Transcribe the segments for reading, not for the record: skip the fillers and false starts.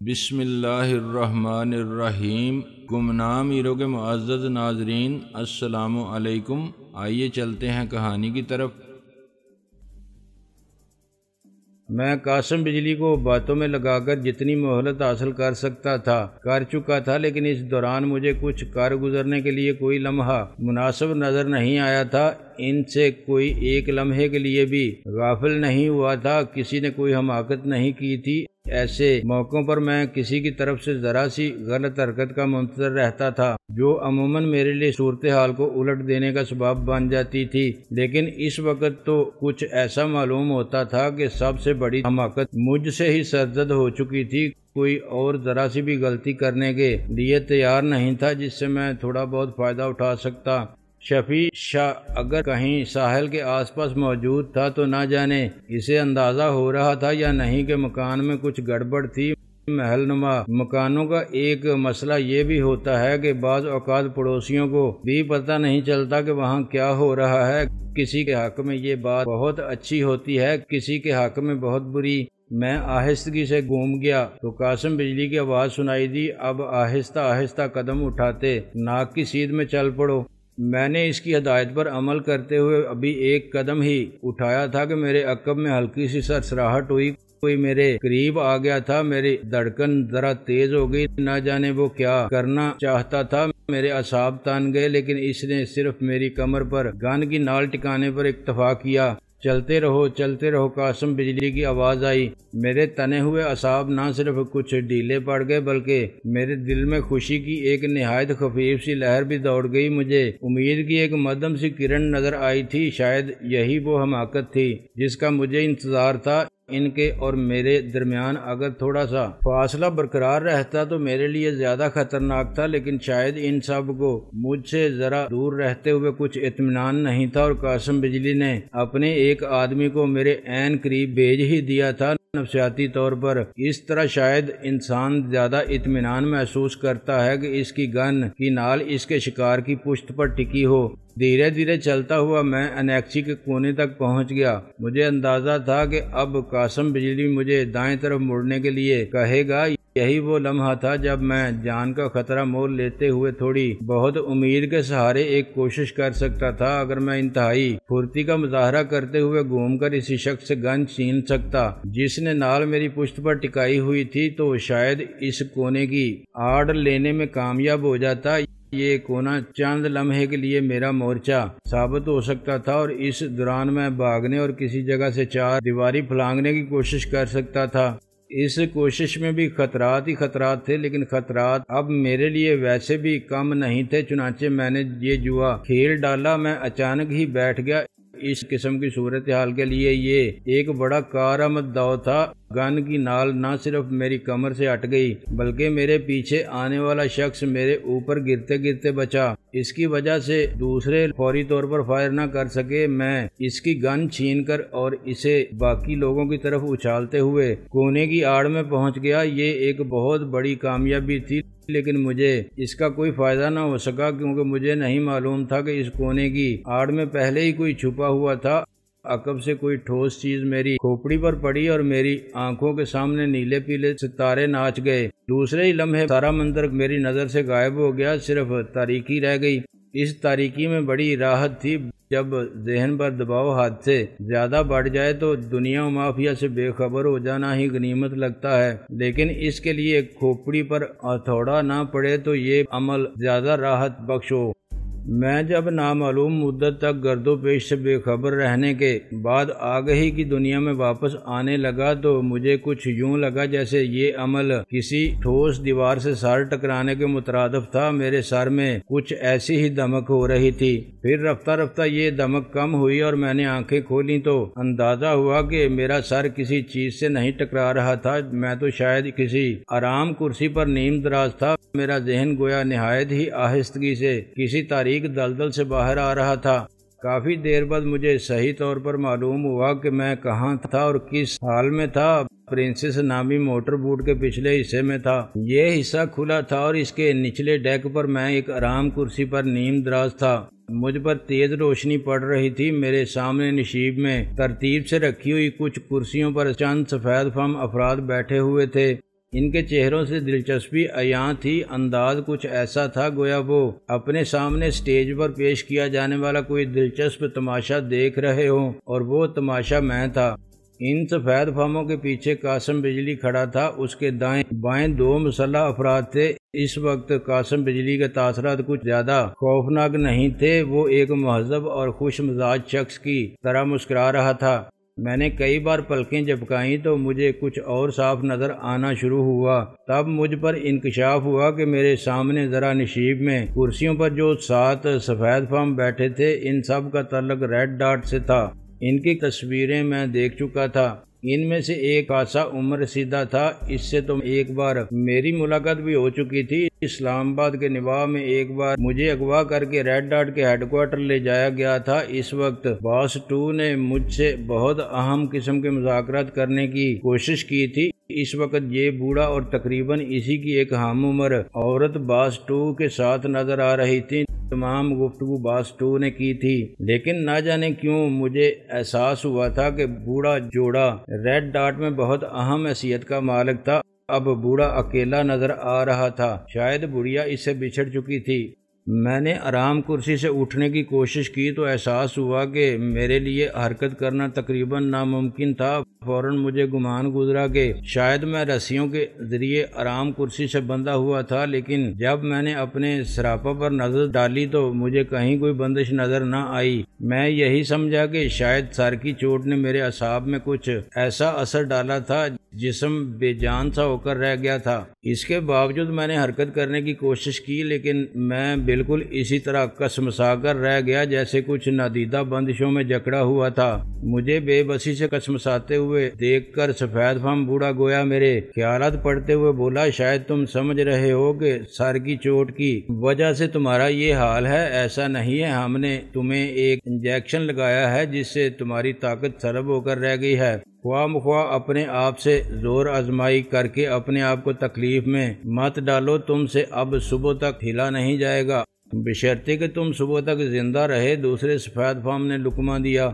بسم اللہ الرحمن الرحیم۔ گمنام ہیرو کے معزز ناظرین، السلام علیکم۔ آئیے چلتے ہیں کہانی کی طرف۔ میں قاسم بجلی کو باتوں میں لگا کر جتنی مہلت حاصل کر سکتا تھا کر چکا تھا، لیکن اس دوران مجھے کچھ کر گزرنے کے لیے کوئی لمحہ مناسب نظر نہیں آیا تھا۔ ان سے کوئی ایک لمحے کے لیے بھی غافل نہیں ہوا تھا، کسی نے کوئی حماقت نہیں کی تھی۔ ایسے موقعوں پر میں کسی کی طرف سے ذرا سی غلط حرکت کا منتظر رہتا تھا، جو عموماً میرے لیے صورتحال کو الٹ دینے کا سبب بن جاتی تھی، لیکن اس وقت تو کچھ ایسا معلوم ہوتا تھا کہ سب سے بڑی حماقت مجھ سے ہی سرزد ہو چکی تھی۔ کوئی اور ذرا سی بھی غلطی کرنے کے لیے تیار نہیں تھا جس سے میں تھوڑا بہت فائدہ اٹھا سکتا۔ شفیع شاہ اگر کہیں ساحل کے آس پاس موجود تھا تو نہ جانے اسے اندازہ ہو رہا تھا یا نہیں کہ مکان میں کچھ گڑبڑ تھی۔ محل نما مکانوں کا ایک مسئلہ یہ بھی ہوتا ہے کہ بعض اوقات پڑوسیوں کو بھی پتہ نہیں چلتا کہ وہاں کیا ہو رہا ہے۔ کسی کے حق میں یہ بات بہت اچھی ہوتی ہے، کسی کے حق میں بہت بری۔ میں آہستگی سے گھوم گیا تو قاسم بجلی کی آواز سنائی دی، اب آہستہ آہستہ قدم اٹھاتے ناک کی سیدھ میں چل پڑو۔ میں نے اس کی ہدایت پر عمل کرتے ہوئے ابھی ایک قدم ہی اٹھایا تھا کہ میرے عقب میں ہلکی سی سرسراہٹ ہوئی، کوئی میرے قریب آ گیا تھا۔ میری دھڑکن ذرا تیز ہو گئی، نہ جانے وہ کیا کرنا چاہتا تھا۔ میرے اعصاب تان گئے، لیکن اس نے صرف میری کمر پر گن کی نال ٹکانے پر اکتفا کیا۔ چلتے رہو قاسم بجلی کی آواز آئی۔ میرے تنے ہوئے اعصاب نہ صرف کچھ ڈھیلے پڑ گئے بلکہ میرے دل میں خوشی کی ایک نہایت خفیف سی لہر بھی دوڑ گئی۔ مجھے امید کی ایک مدھم سی کرن نظر آئی تھی، شاید یہی وہ حماقت تھی جس کا مجھے انتظار تھا۔ ان کے اور میرے درمیان اگر تھوڑا سا فاصلہ برقرار رہتا تو میرے لیے زیادہ خطرناک تھا، لیکن شاید ان سب کو مجھ سے ذرا دور رہتے ہوئے کچھ اطمینان نہیں تھا، اور قاسم بجلی نے اپنے ایک آدمی کو میرے عین قریب بھیج ہی دیا تھا۔ نفسیاتی طور پر اس طرح شاید انسان زیادہ اطمینان محسوس کرتا ہے کہ اس کی گن کی نال اس کے شکار کی پشت پر ٹکی ہو۔ دھیرے دھیرے چلتا ہوا میں انیکسی کے کونے تک پہنچ گیا۔ مجھے اندازہ تھا کہ اب قاسم بجلی مجھے دائیں طرف مڑنے کے لیے کہے گا۔ یہی وہ لمحہ تھا جب میں جان کا خطرہ مول لیتے ہوئے تھوڑی بہت امید کے سہارے ایک کوشش کر سکتا تھا۔ اگر میں انتہائی پھرتی کا مظاہرہ کرتے ہوئے گھوم کر اسی شخص سے گن چھین سکتا جس نے نال میری پشت پر ٹکائی ہوئی تھی، تو شاید اس کونے کی آڑ لینے میں کامیاب ہو جاتا۔ یہ کونا چند لمحے کے لیے میرا مورچہ ثابت ہو سکتا تھا، اور اس دوران میں بھاگنے اور کسی جگہ سے چار دیواری پھلانگنے کی کوشش کر سکتا تھا۔ اس کوشش میں بھی خطرات ہی خطرات تھے، لیکن خطرات اب میرے لیے ویسے بھی کم نہیں تھے۔ چنانچہ میں نے یہ جوا کھیل ڈالا۔ میں اچانک ہی بیٹھ گیا۔ اس قسم کی صورتحال کے لیے یہ ایک بڑا کارآمد داؤ تھا۔ گن کی نال نہ صرف میری کمر سے ہٹ گئی بلکہ میرے پیچھے آنے والا شخص میرے اوپر گرتے گرتے بچا۔ اس کی وجہ سے دوسرے فوری طور پر فائر نہ کر سکے۔ میں اس کی گن چھین کر اور اسے باقی لوگوں کی طرف اچھالتے ہوئے کونے کی آڑ میں پہنچ گیا۔ یہ ایک بہت بڑی کامیابی تھی، لیکن مجھے اس کا کوئی فائدہ نہ ہو سکا، کیونکہ مجھے نہیں معلوم تھا کہ اس کونے کی آڑ میں پہلے ہی کوئی چھپا ہوا تھا۔ عقب سے کوئی ٹھوس چیز میری کھوپڑی پر پڑی اور میری آنکھوں کے سامنے نیلے پیلے ستارے ناچ گئے۔ دوسرے ہی لمحے سارا منظر میری نظر سے غائب ہو گیا، صرف تاریکی رہ گئی۔ اس تاریکی میں بڑی راحت تھی۔ جب ذہن پر دباؤ حد سے زیادہ بڑھ جائے تو دنیا و مافیا سے بے خبر ہو جانا ہی غنیمت لگتا ہے، لیکن اس کے لیے کھوپڑی پر ہتھوڑا نہ پڑے تو یہ عمل زیادہ راحت بخش ہو۔ میں جب نامعلوم مدت تک گرد و پیش سے بے خبر رہنے کے بعد آگہی کی دنیا میں واپس آنے لگا تو مجھے کچھ یوں لگا جیسے یہ عمل کسی ٹھوس دیوار سے سر ٹکرانے کے مترادف تھا۔ میرے سر میں کچھ ایسی ہی دمک ہو رہی تھی، پھر رفتہ رفتہ یہ دمک کم ہوئی اور میں نے آنکھیں کھولیں تو اندازہ ہوا کہ میرا سر کسی چیز سے نہیں ٹکرا رہا تھا، میں تو شاید کسی آرام کرسی پر نیم دراز تھا۔ میرا ذہن گویا نہایت ہی آہستگی سے کسی تاریخ دلدل سے باہر آ رہا تھا۔ کافی دیر بعد مجھے صحیح طور پر معلوم ہوا کہ میں کہاں تھا اور کس حال میں تھا۔ پرنسس نامی موٹر بوٹ کے پچھلے حصے میں تھا۔ یہ حصہ کھلا تھا اور اس کے نچلے ڈیک پر میں ایک آرام کرسی پر نیم دراز تھا۔ مجھ پر تیز روشنی پڑ رہی تھی۔ میرے سامنے نشیب میں ترتیب سے رکھی ہوئی کچھ کرسیوں پر چند سفید فم افراد بیٹھے ہوئے تھے۔ ان کے چہروں سے دلچسپی عیاں تھی، انداز کچھ ایسا تھا گویا وہ اپنے سامنے سٹیج پر پیش کیا جانے والا کوئی دلچسپ تماشا دیکھ رہے ہوں، اور وہ تماشا میں تھا۔ ان سفید فاموں کے پیچھے قاسم بجلی کھڑا تھا، اس کے دائیں بائیں 2 مسلح افراد تھے۔ اس وقت قاسم بجلی کے تاثرات کچھ زیادہ خوفناک نہیں تھے، وہ ایک مہذب اور خوش مزاج شخص کی طرح مسکرا رہا تھا۔ میں نے کئی بار پلکیں جھپکائیں تو مجھے کچھ اور صاف نظر آنا شروع ہوا۔ تب مجھ پر انکشاف ہوا کہ میرے سامنے ذرا نشیب میں کرسیوں پر جو 7 سفید فام بیٹھے تھے، ان سب کا تعلق ریڈ ڈاٹ سے تھا۔ ان کی تصویریں میں دیکھ چکا تھا۔ ان میں سے ایک خاصا عمر رسیدہ تھا، اس سے تو ایک بار میری ملاقات بھی ہو چکی تھی۔ اسلام آباد کے نواح میں ایک بار مجھے اغوا کر کے ریڈ ڈاٹ کے ہیڈ کوارٹر لے جایا گیا تھا۔ اس وقت باس 2 نے مجھ سے بہت اہم قسم کے مذاکرات کرنے کی کوشش کی تھی۔ اس وقت یہ بوڑھا اور تقریباً اسی کی ایک ہم عمر عورت باس 2 کے ساتھ نظر آ رہی تھی۔ تمام گفتگو باس 2 نے کی تھی، لیکن نہ جانے کیوں مجھے احساس ہوا تھا کہ بوڑھا جوڑا ریڈ ڈاٹ میں بہت اہم حیثیت کا مالک تھا۔ اب بوڑھا اکیلا نظر آ رہا تھا، شاید بڑھیا اس سے بچھڑ چکی تھی۔ میں نے آرام کرسی سے اٹھنے کی کوشش کی تو احساس ہوا کہ میرے لیے حرکت کرنا تقریباً ناممکن تھا۔ فوراً مجھے گمان گزرا کہ شاید میں رسیوں کے ذریعے آرام کرسی سے بندھا ہوا تھا، لیکن جب میں نے اپنے سراپا پر نظر ڈالی تو مجھے کہیں کوئی بندش نظر نہ آئی۔ میں یہی سمجھا کہ شاید سر کی چوٹ نے میرے اعصاب میں کچھ ایسا اثر ڈالا تھا، جسم بے جان سا ہو کر رہ گیا تھا۔ اس کے باوجود میں نے حرکت کرنے کی کوشش کی، لیکن میں بالکل اسی طرح کسمسا کر رہ گیا جیسے کچھ نادیدہ بندشوں میں جکڑا ہوا تھا۔ مجھے بے بسی سے کسمساتے ہوئے دیکھ کر سفید فام بوڑھا گویا میرے خیالات پڑھتے ہوئے بولا، شاید تم سمجھ رہے ہو کہ سر کی چوٹ کی وجہ سے تمہارا یہ حال ہے۔ ایسا نہیں ہے، ہم نے تمہیں ایک انجیکشن لگایا ہے جس سے تمہاری طاقت سلب ہو کر رہ گئی ہے۔ خواہ مخواہ اپنے آپ سے زور آزمائی کر کے اپنے آپ کو تکلیف میں مت ڈالو، تم سے اب صبح تک ہلا نہیں جائے گا، بشرطے کہ تم صبح تک زندہ رہے۔ دوسرے سفید فام نے لقمہ دیا۔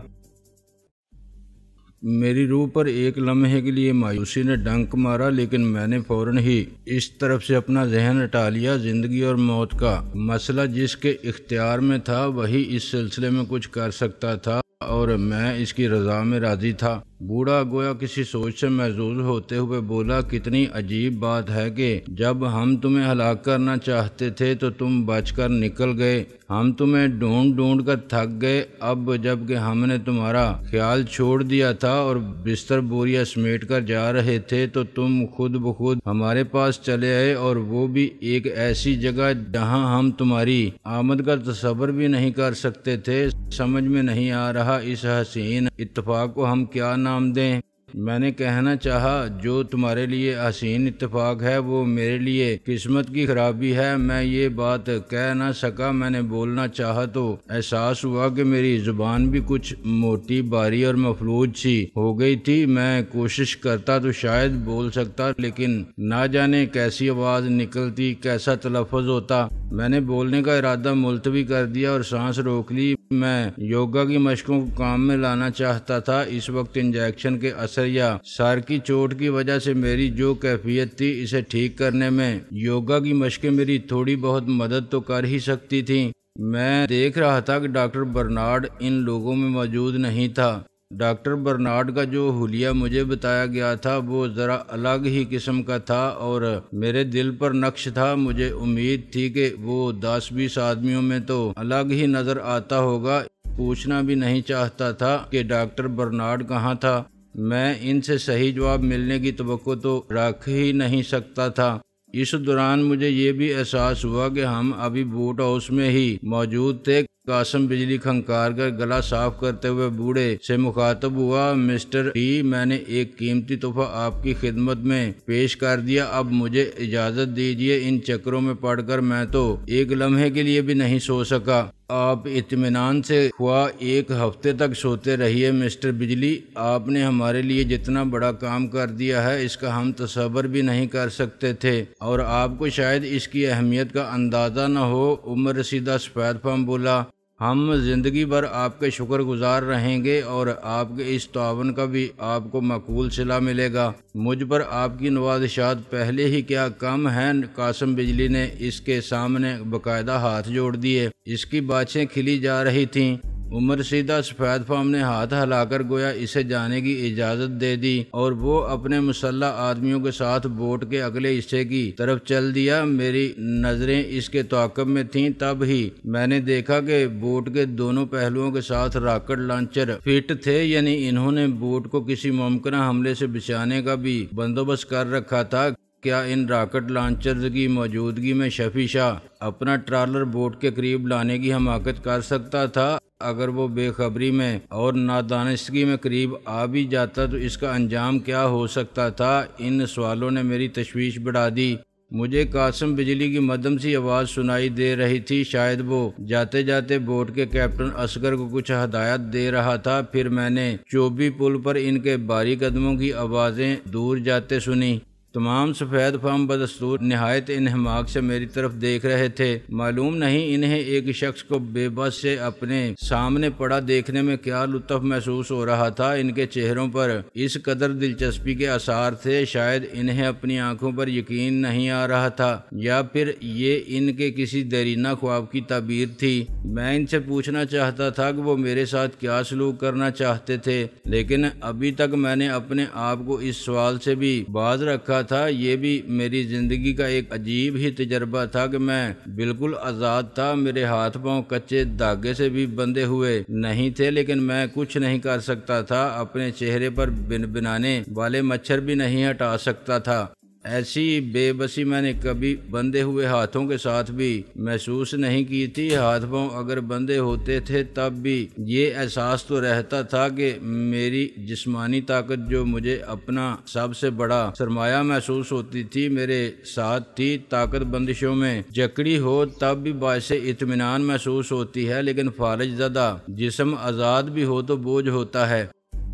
میری روح پر ایک لمحے کے لیے مایوسی نے ڈنک مارا، لیکن میں نے فوراً ہی اس طرف سے اپنا ذہن ہٹا لیا۔ زندگی اور موت کا مسئلہ جس کے اختیار میں تھا وہی اس سلسلے میں کچھ کر سکتا تھا، اور میں اس کی رضا میں راضی تھا۔ بوڑھا گویا کسی سوچ سے محظوظ ہوتے ہوئے بولا، کتنی عجیب بات ہے کہ جب ہم تمہیں ہلاک کرنا چاہتے تھے تو تم بچ کر نکل گئے، ہم تمہیں ڈھونڈ ڈھونڈ کر تھک گئے، اب جب کہ ہم نے تمہارا خیال چھوڑ دیا تھا اور بستر بوریا سمیٹ کر جا رہے تھے تو تم خود بخود ہمارے پاس چلے آئے، اور وہ بھی ایک ایسی جگہ جہاں ہم تمہاری آمد کا تصور بھی نہیں کر سکتے تھے۔ سمجھ میں نہیں آ رہا اس حسین اتفاق کو ہم کیا نام دیں۔ میں نے کہنا چاہا، جو تمہارے لیے حسین اتفاق ہے وہ میرے لیے قسمت کی خرابی ہے۔ میں یہ بات کہہ نہ سکا۔ میں نے بولنا چاہا تو احساس ہوا کہ میری زبان بھی کچھ موٹی باری اور مفلوج سی ہو گئی تھی۔ میں کوشش کرتا تو شاید بول سکتا، لیکن نہ جانے کیسی آواز نکلتی، کیسا تلفظ ہوتا۔ میں نے بولنے کا ارادہ ملتوی کر دیا اور سانس روک لی۔ میں یوگا کی مشقوں کو کام میں لانا چاہتا تھا۔ اس وقت انجیکشن کے اثر یا سر کی چوٹ کی وجہ سے میری جو کیفیت تھی، اسے ٹھیک کرنے میں یوگا کی مشقیں میری تھوڑی بہت مدد تو کر ہی سکتی تھیں۔ میں دیکھ رہا تھا کہ ڈاکٹر برنارڈ ان لوگوں میں موجود نہیں تھا۔ ڈاکٹر برنارڈ کا جو حلیہ مجھے بتایا گیا تھا وہ ذرا الگ ہی قسم کا تھا اور میرے دل پر نقش تھا۔ مجھے امید تھی کہ وہ 10-20 آدمیوں میں تو الگ ہی نظر آتا ہوگا۔ پوچھنا بھی نہیں چاہتا تھا کہ ڈاکٹر برنارڈ کہاں تھا۔ میں ان سے صحیح جواب ملنے کی توقع تو رکھ ہی نہیں سکتا تھا۔ اس دوران مجھے یہ بھی احساس ہوا کہ ہم ابھی بوٹ ہاؤس میں ہی موجود تھے۔ قاسم بجلی کھنکار کر گلا صاف کرتے ہوئے بوڑھے سے مخاطب ہوا، مسٹر ٹی، میں نے ایک قیمتی تحفہ آپ کی خدمت میں پیش کر دیا، اب مجھے اجازت دیجیے۔ ان چکروں میں پڑ کر میں تو ایک لمحے کے لیے بھی نہیں سو سکا۔ آپ اطمینان سے خواہ ایک ہفتے تک سوتے رہیے مسٹر بجلی، آپ نے ہمارے لیے جتنا بڑا کام کر دیا ہے اس کا ہم تصور بھی نہیں کر سکتے تھے، اور آپ کو شاید اس کی اہمیت کا اندازہ نہ ہو۔ عمر رسیدہ سفید فام بولا، ہم زندگی بھر آپ کے شکر گزار رہیں گے اور آپ کے اس تعاون کا بھی آپ کو معقول صلہ ملے گا۔ مجھ پر آپ کی نوازشات پہلے ہی کیا کم ہیں۔ قاسم بجلی نے اس کے سامنے باقاعدہ ہاتھ جوڑ دیے۔ اس کی باتیں کھلی جا رہی تھیں۔ عمر سیدھا سفید فام نے ہاتھ ہلا کر گویا اسے جانے کی اجازت دے دی اور وہ اپنے مسلح آدمیوں کے ساتھ بوٹ کے اگلے حصے کی طرف چل دیا۔ میری نظریں اس کے تعاقب میں تھیں۔ تب ہی میں نے دیکھا کہ بوٹ کے دونوں پہلوؤں کے ساتھ راکٹ لانچر فٹ تھے، یعنی انہوں نے بوٹ کو کسی ممکنہ حملے سے بچانے کا بھی بندوبست کر رکھا تھا۔ کیا ان راکٹ لانچرز کی موجودگی میں شفیع شاہ اپنا ٹرالر بوٹ کے قریب لانے کی حماقت کر سکتا تھا؟ اگر وہ بے خبری میں اور نادانستگی میں قریب آ بھی جاتا تو اس کا انجام کیا ہو سکتا تھا؟ ان سوالوں نے میری تشویش بڑھا دی۔ مجھے قاسم بجلی کی مدھم سی آواز سنائی دے رہی تھی، شاید وہ جاتے جاتے بوٹ کے کیپٹن اصغر کو کچھ ہدایت دے رہا تھا۔ پھر میں نے چوبی پل پر ان کے بھاری قدموں کی آوازیں دور جاتے سنی۔ تمام سفید فام بدستور نہایت انہماک سے میری طرف دیکھ رہے تھے۔ معلوم نہیں انہیں ایک شخص کو بے بس سے اپنے سامنے پڑا دیکھنے میں کیا لطف محسوس ہو رہا تھا۔ ان کے چہروں پر اس قدر دلچسپی کے آثار تھے، شاید انہیں اپنی آنکھوں پر یقین نہیں آ رہا تھا یا پھر یہ ان کے کسی دیرینہ خواب کی تعبیر تھی۔ میں ان سے پوچھنا چاہتا تھا کہ وہ میرے ساتھ کیا سلوک کرنا چاہتے تھے، لیکن ابھی تک میں نے اپنے آپ کو اس سوال سے بھی باز رکھا تھا۔ یہ بھی میری زندگی کا ایک عجیب ہی تجربہ تھا کہ میں بالکل آزاد تھا۔ میرے ہاتھ پاؤں کچے دھاگے سے بھی بندھے ہوئے نہیں تھے، لیکن میں کچھ نہیں کر سکتا تھا۔ اپنے چہرے پر بنانے والے مچھر بھی نہیں ہٹا سکتا تھا۔ ایسی بے بسی میں نے کبھی بندھے ہوئے ہاتھوں کے ساتھ بھی محسوس نہیں کی تھی۔ ہاتھ پاؤں اگر بندھے ہوتے تھے تب بھی یہ احساس تو رہتا تھا کہ میری جسمانی طاقت جو مجھے اپنا سب سے بڑا سرمایہ محسوس ہوتی تھی میرے ساتھ تھی۔ طاقت بندشوں میں جکڑی ہو تب بھی باعث اطمینان محسوس ہوتی ہے، لیکن فالج زدہ جسم آزاد بھی ہو تو بوجھ ہوتا ہے۔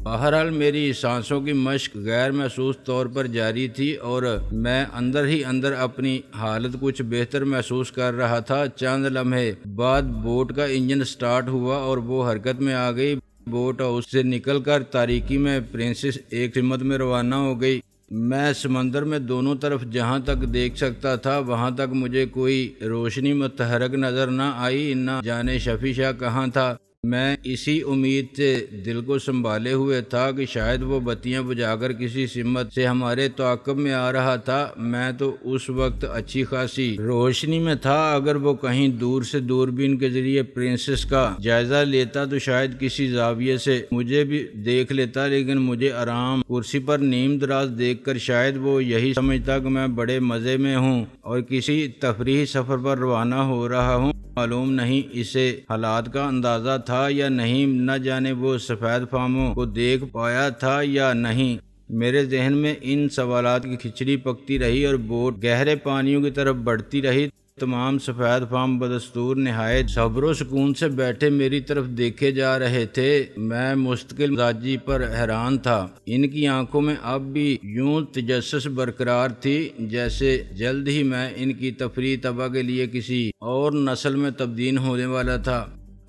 بہرحال میری سانسوں کی مشق غیر محسوس طور پر جاری تھی اور میں اندر ہی اندر اپنی حالت کچھ بہتر محسوس کر رہا تھا۔ چند لمحے بعد بوٹ کا انجن سٹارٹ ہوا اور وہ حرکت میں آ گئی۔ بوٹ ہاؤس سے نکل کر تاریکی میں پرنسس ایک سمت میں روانہ ہو گئی۔ میں سمندر میں دونوں طرف جہاں تک دیکھ سکتا تھا وہاں تک مجھے کوئی روشنی متحرک نظر نہ آئی، نہ جانے شفیع شاہ کہاں تھا۔ میں اسی امید سے دل کو سنبھالے ہوئے تھا کہ شاید وہ بتیاں بجھا کر کسی سمت سے ہمارے تعاقب میں آ رہا تھا۔ میں تو اس وقت اچھی خاصی روشنی میں تھا۔ اگر وہ کہیں دور سے دوربین کے ذریعے پرنسس کا جائزہ لیتا تو شاید کسی زاویے سے مجھے بھی دیکھ لیتا، لیکن مجھے آرام کرسی پر نیم دراز دیکھ کر شاید وہ یہی سمجھتا کہ میں بڑے مزے میں ہوں اور کسی تفریحی سفر پر روانہ ہو رہا ہوں۔ معلوم نہیں اسے حالات کا اندازہ تھا یا نہیں، نہ جانے وہ سفید فاموں کو دیکھ پایا تھا یا نہیں۔ میرے ذہن میں ان سوالات کی کھچڑی پکتی رہی اور بوٹ گہرے پانیوں کی طرف بڑھتی رہی۔ تمام سفید فام بدستور نہایت صبر و سکون سے بیٹھے میری طرف دیکھے جا رہے تھے۔ میں مستقل مزاجی پر حیران تھا۔ ان کی آنکھوں میں اب بھی یوں تجسس برقرار تھی جیسے جلد ہی میں ان کی تفریح طبع کے لیے کسی اور نسل میں تبدیل ہونے والا تھا۔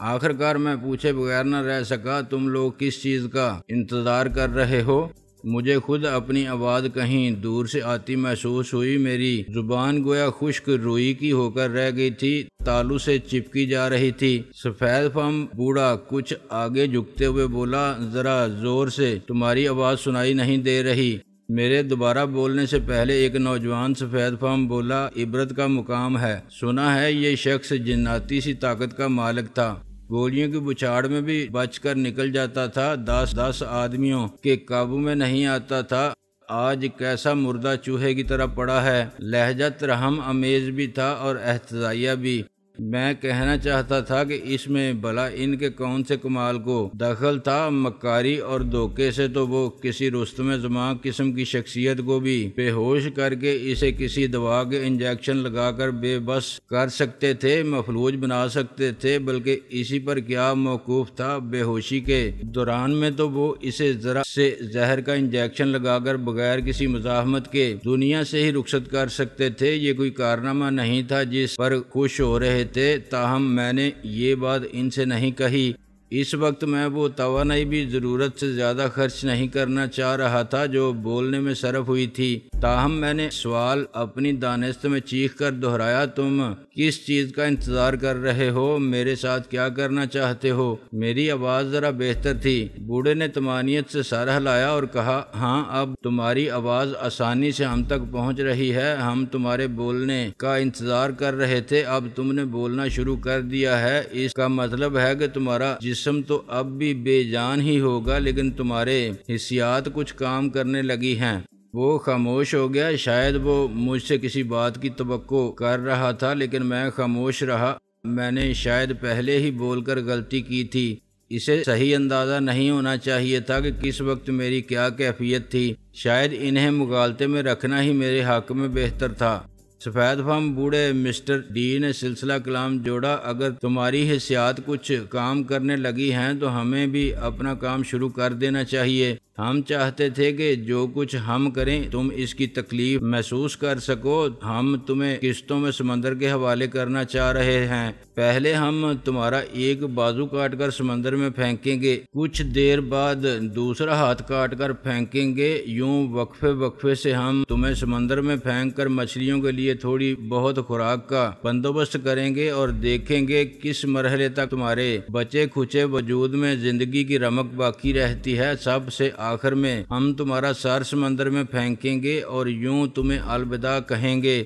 آخر کار میں پوچھے بغیر نہ رہ سکا، تم لوگ کس چیز کا انتظار کر رہے ہو؟ مجھے خود اپنی آواز کہیں دور سے آتی محسوس ہوئی۔ میری زبان گویا خشک روئی کی ہو کر رہ گئی تھی، تالو سے چپکی جا رہی تھی۔ سفید فام بوڑھا کچھ آگے جھکتے ہوئے بولا، ذرا زور سے، تمہاری آواز سنائی نہیں دے رہی۔ میرے دوبارہ بولنے سے پہلے ایک نوجوان سفید فام بولا، عبرت کا مقام ہے، سنا ہے یہ شخص جناتی سی طاقت کا مالک تھا، گولیوں کی بچھاڑ میں بھی بچ کر نکل جاتا تھا، 10 آدمیوں کے قابو میں نہیں آتا تھا، آج کیسا مردہ چوہے کی طرح پڑا ہے۔ لہجہ ترحم امیز بھی تھا اور احتجاجیہ بھی۔ میں کہنا چاہتا تھا کہ اس میں بھلا ان کے کون سے کمال کو دخل تھا؟ مکاری اور دھوکے سے تو وہ کسی رستم زمان قسم کی شخصیت کو بھی بے ہوش کر کے اسے کسی دوا کے انجیکشن لگا کر بے بس کر سکتے تھے، مفلوج بنا سکتے تھے، بلکہ اسی پر کیا موقوف تھا؟ بے ہوشی کے دوران میں تو وہ اسے ذرا سے زہر کا انجیکشن لگا کر بغیر کسی مزاحمت کے دنیا سے ہی رخصت کر سکتے تھے۔ یہ کوئی کارنامہ نہیں تھا جس پر خوش ہو رہے تھے، تاہم میں نے یہ بات ان سے نہیں کہی۔ اس وقت میں وہ توانائی بھی ضرورت سے زیادہ خرچ نہیں کرنا چاہ رہا تھا جو بولنے میں صرف ہوئی تھی، تاہم میں نے سوال اپنی دانست میں چیخ کر دہرایا، تم کس چیز کا انتظار کر رہے ہو؟ میرے ساتھ کیا کرنا چاہتے ہو؟ میری آواز ذرا بہتر تھی۔ بوڑھے نے طمانینت سے سر ہلایا اور کہا، ہاں اب تمہاری آواز آسانی سے ہم تک پہنچ رہی ہے، ہم تمہارے بولنے کا انتظار کر رہے تھے، اب تم نے بولنا شروع کر دیا ہے، اس کا مطلب ہے کہ تمہارا جسم تو اب بھی بے جان ہی ہوگا لیکن تمہارے حسیات کچھ کام کرنے لگی ہیں۔ وہ خاموش ہو گیا، شاید وہ مجھ سے کسی بات کی توقع کر رہا تھا لیکن میں خاموش رہا۔ میں نے شاید پہلے ہی بول کر غلطی کی تھی، اسے صحیح اندازہ نہیں ہونا چاہیے تھا کہ کس وقت میری کیا کیفیت تھی، شاید انہیں مغالطے میں رکھنا ہی میرے حق میں بہتر تھا۔ سفید فام بوڑھے مسٹر ڈی نے سلسلہ کلام جوڑا، اگر تمہاری حسیات کچھ کام کرنے لگی ہیں تو ہمیں بھی اپنا کام شروع کر دینا چاہیے۔ ہم چاہتے تھے کہ جو کچھ ہم کریں تم اس کی تکلیف محسوس کر سکو۔ ہم تمہیں قسطوں میں سمندر کے حوالے کرنا چاہ رہے ہیں۔ پہلے ہم تمہارا ایک بازو کاٹ کر سمندر میں پھینکیں گے، کچھ دیر بعد دوسرا ہاتھ کاٹ کر پھینکیں گے، یوں وقفے سے ہم تمہیں سمندر میں پھینک کر مچھلیوں کے لیے تھوڑی بہت خوراک کا بندوبست کریں گے اور دیکھیں گے کس مرحلے تک تمہارے بچے کھچے وجود میں زندگی کی رمق باقی رہتی ہے۔ سب سے آخر میں ہم تمہارا سر سمندر میں پھینکیں گے اور یوں تمہیں الوداع کہیں گے۔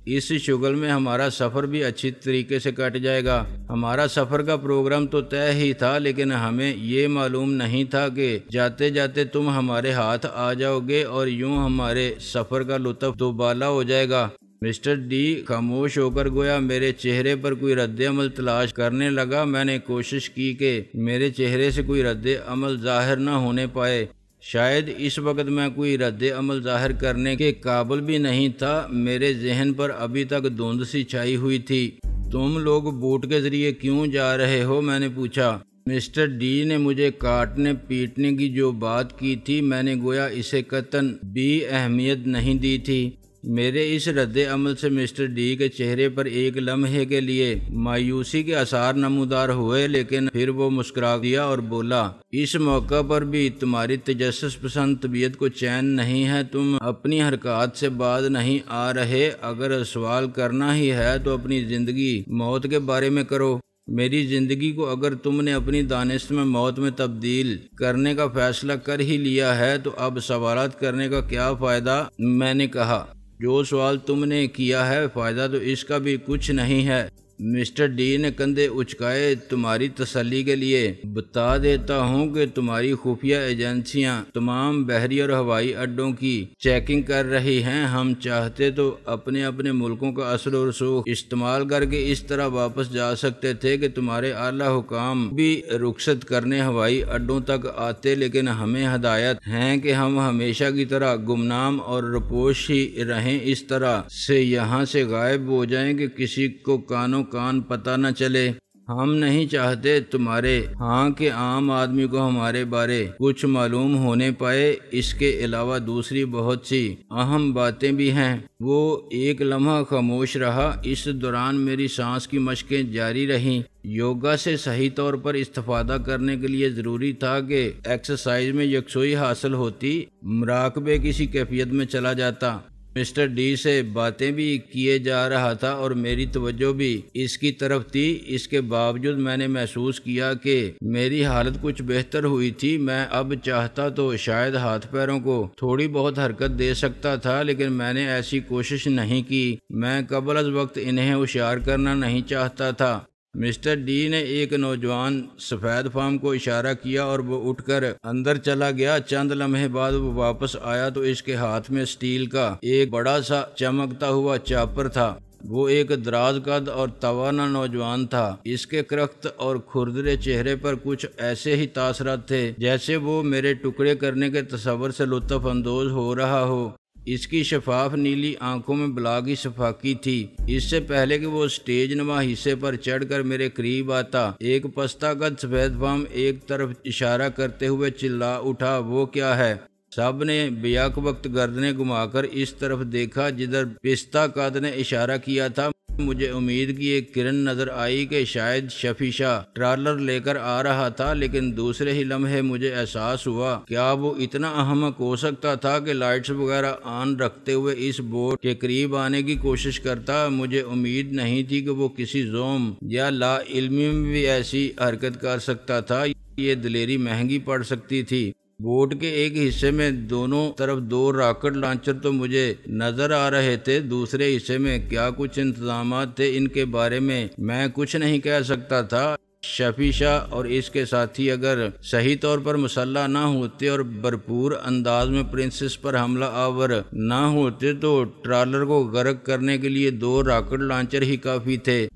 اس شغل میں ہمارا سفر بھی اچھی طریقے سے کٹ جائے گا۔ ہمارا سفر کا پروگرام تو طے ہی تھا لیکن ہمیں یہ معلوم نہیں تھا کہ جاتے جاتے تم ہمارے ہاتھ آ جاؤ گے اور یوں ہمارے سفر کا لطف دوبالا ہو جائے گا۔ مسٹر ڈی خاموش ہو کر گویا میرے چہرے پر کوئی رد عمل تلاش کرنے لگا۔ میں نے کوشش کی کہ میرے چہرے سے کوئی رد عمل ظاہر نہ ہونے پائے۔ شاید اس وقت میں کوئی رد عمل ظاہر کرنے کے قابل بھی نہیں تھا۔ میرے ذہن پر ابھی تک دھند سی چھائی ہوئی تھی۔ تم لوگ بوٹ کے ذریعے کیوں جا رہے ہو؟ میں نے پوچھا۔ مسٹر ڈی نے مجھے کاٹنے پیٹنے کی جو بات کی تھی میں نے گویا اسے قطعاً بھی اہمیت نہیں دی تھی۔ میرے اس رد عمل سے مسٹر ڈی کے چہرے پر ایک لمحے کے لیے مایوسی کے آثار نمودار ہوئے لیکن پھر وہ مسکرا دیا اور بولا، اس موقع پر بھی تمہاری تجسس پسند طبیعت کو چین نہیں ہے، تم اپنی حرکات سے باز نہیں آ رہے۔ اگر سوال کرنا ہی ہے تو اپنی زندگی موت کے بارے میں کرو۔ میری زندگی کو اگر تم نے اپنی دانست میں موت میں تبدیل کرنے کا فیصلہ کر ہی لیا ہے تو اب سوالات کرنے کا کیا فائدہ؟ میں نے کہا، جو سوال تم نے کیا ہے فائدہ تو اس کا بھی کچھ نہیں ہے۔ مسٹر ڈی نے کندھے اچکائے، تمہاری تسلی کے لیے بتا دیتا ہوں کہ تمہاری خفیہ ایجنسیاں تمام بحری اور ہوائی اڈوں کی چیکنگ کر رہی ہیں۔ ہم چاہتے تو اپنے اپنے ملکوں کا اثر و رسوخ استعمال کر کے اس طرح واپس جا سکتے تھے کہ تمہارے اعلیٰ حکام بھی رخصت کرنے ہوائی اڈوں تک آتے، لیکن ہمیں ہدایت ہیں کہ ہم ہمیشہ کی طرح گمنام اور رپوش ہی رہیں، اس طرح سے یہاں سے غائب ہو جائیں کہ کسی کو کانوں کان پتہ نہ چلے۔ ہم نہیں چاہتے تمہارے ہاں کہ عام آدمی کو ہمارے بارے کچھ معلوم ہونے پائے۔ اس کے علاوہ دوسری بہت سی اہم باتیں بھی ہیں۔ وہ ایک لمحہ خاموش رہا۔ اس دوران میری سانس کی مشقیں جاری رہیں۔ یوگا سے صحیح طور پر استفادہ کرنے کے لیے ضروری تھا کہ ایکسرسائز میں یکسوئی حاصل ہوتی، مراقبے کسی کیفیت میں چلا جاتا۔ مسٹر ڈی سے باتیں بھی کیے جا رہا تھا اور میری توجہ بھی اس کی طرف تھی۔ اس کے باوجود میں نے محسوس کیا کہ میری حالت کچھ بہتر ہوئی تھی۔ میں اب چاہتا تو شاید ہاتھ پیروں کو تھوڑی بہت حرکت دے سکتا تھا لیکن میں نے ایسی کوشش نہیں کی۔ میں قبل از وقت انہیں ہوشیار کرنا نہیں چاہتا تھا۔ مسٹر ڈی نے ایک نوجوان سفید فام کو اشارہ کیا اور وہ اٹھ کر اندر چلا گیا۔ چند لمحے بعد وہ واپس آیا تو اس کے ہاتھ میں اسٹیل کا ایک بڑا سا چمکتا ہوا چاپر تھا۔ وہ ایک دراز قد اور توانا نوجوان تھا۔ اس کے کرخت اور کھردرے چہرے پر کچھ ایسے ہی تاثرات تھے جیسے وہ میرے ٹکڑے کرنے کے تصور سے لطف اندوز ہو رہا ہو۔ اس کی شفاف نیلی آنکھوں میں بلاغی شفاقی تھی۔ اس سے پہلے کہ وہ اسٹیج نما حصے پر چڑھ کر میرے قریب آتا، ایک پستہ قد سفید فام ایک طرف اشارہ کرتے ہوئے چلا اٹھا، وہ کیا ہے؟ سب نے بیک وقت گردنیں گھما کر اس طرف دیکھا جدھر پستہ قد نے اشارہ کیا تھا۔ مجھے امید کی ایک کرن نظر آئی کہ شاید شفیع شاہ ٹرالر لے کر آ رہا تھا، لیکن دوسرے ہی لمحے مجھے احساس ہوا کیا وہ اتنا احمق ہو سکتا تھا کہ لائٹس وغیرہ آن رکھتے ہوئے اس بوٹ کے قریب آنے کی کوشش کرتا۔ مجھے امید نہیں تھی کہ وہ کسی زوم یا لا علمی میں بھی ایسی حرکت کر سکتا تھا۔ یہ دلیری مہنگی پڑ سکتی تھی۔ بوٹ کے ایک حصے میں دونوں طرف 2 راکٹ لانچر تو مجھے نظر آ رہے تھے، دوسرے حصے میں کیا کچھ انتظامات تھے ان کے بارے میں کچھ نہیں کہہ سکتا تھا۔ شفیع شاہ اور اس کے ساتھی اگر صحیح طور پر مسلح نہ ہوتے اور بھرپور انداز میں پرنسس پر حملہ آور نہ ہوتے تو ٹرالر کو غرق کرنے کے لیے 2 راکٹ لانچر ہی کافی تھے۔